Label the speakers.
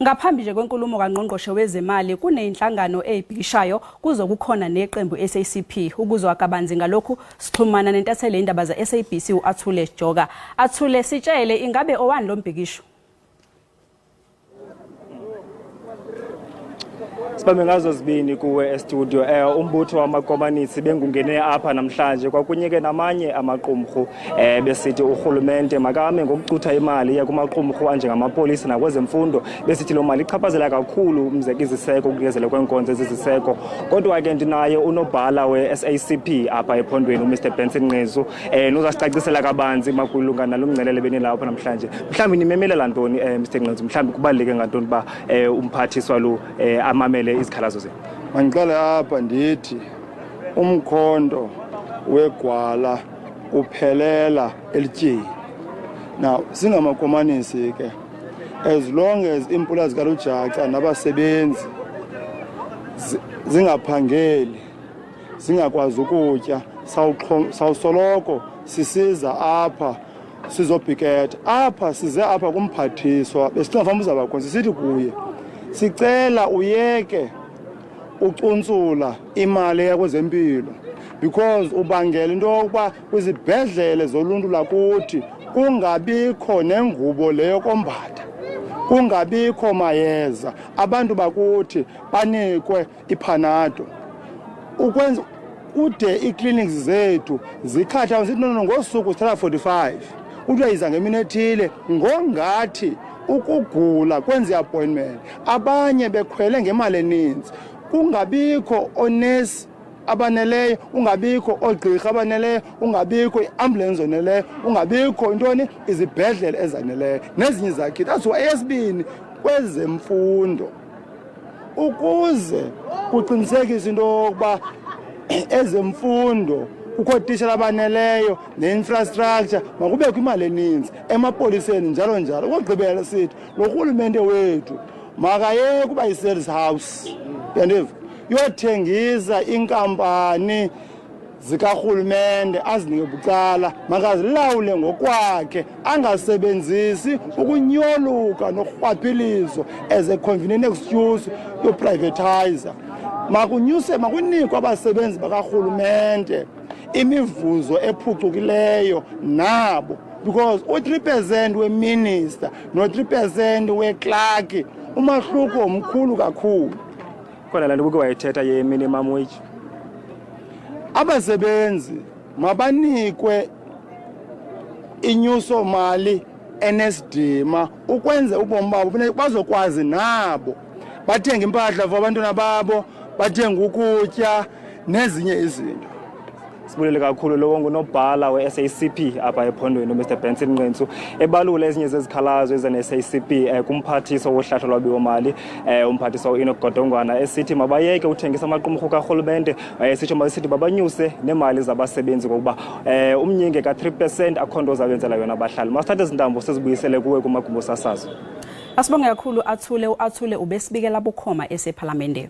Speaker 1: Ngaphambi nje kwenkulumo kangqongqoshe wezemali kunezinhlangano ezibhikishayo kuzo kukhona neqembu SACP ukuzwa kabanzi ngalokhu sixhumana nentatheli izindaba zeSABC uAtule Joka. Athule, sitshele ingabe owani lo mbhikisho?
Speaker 2: Sibambe ngazo zibini kuwe studio. Umbutho wamakomanisi bengungene apha namhlanje kwakunyeke namanye amaqumrhu besithi urhulumente makame ngokucutha imali yakumaqumrhu anjengamapolisa nakwezemfundo besithi lo mali ichaphazela kakhulu umzekiziseko ukunikezela kwenkonzo eziziseko. Kodwa ke ndinaye unobhala weSACP apha ephondweni uMr Benson Nqezu uzasicacisela kabanzi makulunga nalomngcelele benilapha namhlanje. Mhlawumbe nimemelela ntoni Mr Nqezu? Mhlawumbe kubaleke ngantoni ba umphathiswa lo amamele izikhalazo zenu?
Speaker 3: Mangiqale apha ndithi umkhondo wegwala uphelela elityeni. Now singamakomanisi ke, as long as impula zikaluJaka nabasebenzi zingaphangeli zingakwazi ukutya, sawusoloko sisiza apha sizobhiketha apha, size apha kumphathiswa besingafamba uzaba khona sisithi kuye sicela uyeke ucuntsula imali yakwezempilo because ubangela into yokuba kwizibhedlele zoluntu lakuthi kungabikho nengubo leyo kombatha, kungabikho mayeza, abantu bakuthi banikwe iPanado. Ukwenza ude iclinics zethu zikhatha sithi nono ngosuku sithatha 45 uthi yiza ngemini ethile ngongathi ukugula kwenza appointment, abanye bekhwele ngemali eninzi, kungabikho onesi abaneleyo, ungabikho ogqirha abaneleyo, ungabikho iambulance oneleyo, ungabikho intoni izibhedlele ezaneleyo nezinye zakhe. That's why eyesibini kwezemfundo ukuze kuqinisekise into yokuba ezemfundo kukho tishela abaneleyo neinfrastructure makubekho imali eninzi emapoliseni njalo njalo. Ukugqibela sithi lo rhulumente wethu makayeke kuba yi-sales house, yandiva, yothengisa inkampani zikarhulumente azinike bucala, makazilawule ngokwakhe, angasebenzisi ukunyoluka norhwaphilizo as a convenient excuse yoprivatizer. Makunikwe abasebenzi bakarhulumente imivuzo ephucukileyo nabo, because u3% weminister no3% weclerk umahluko omkhulu kakhulu.
Speaker 2: Khona la nto kuke wayithetha ye-minimum wage.
Speaker 3: Abasebenzi mabanikwe inyuso mali enesidima ukwenza ubomi babo bazokwazi nabo bathenga impahla for abantwana babo, bathenga ukutya nezinye izinto.
Speaker 2: Sibulele kakhulu lo ngunobhala weSACP apha ephondweni uMr Benson Nqezu ebalula ezinye zezikhalazo ezaneSACP kumphathiswa wohlahlo lwabiwo-mali umphathiswa uInokgodongwana esithi mabayeke uthengisa amaqumrhu karhulumente, sitsho masithi babanyuse nemali zabasebenzi ngokuba umnyinge ka3% akho nto ozawenzela yona abahlali. Masithathe izintambo sizibuyisele kuwe kumagumbi osasazo.
Speaker 1: Asibonge kakhulu Athule. uAtule ubesibikela bukhoma esephalamende.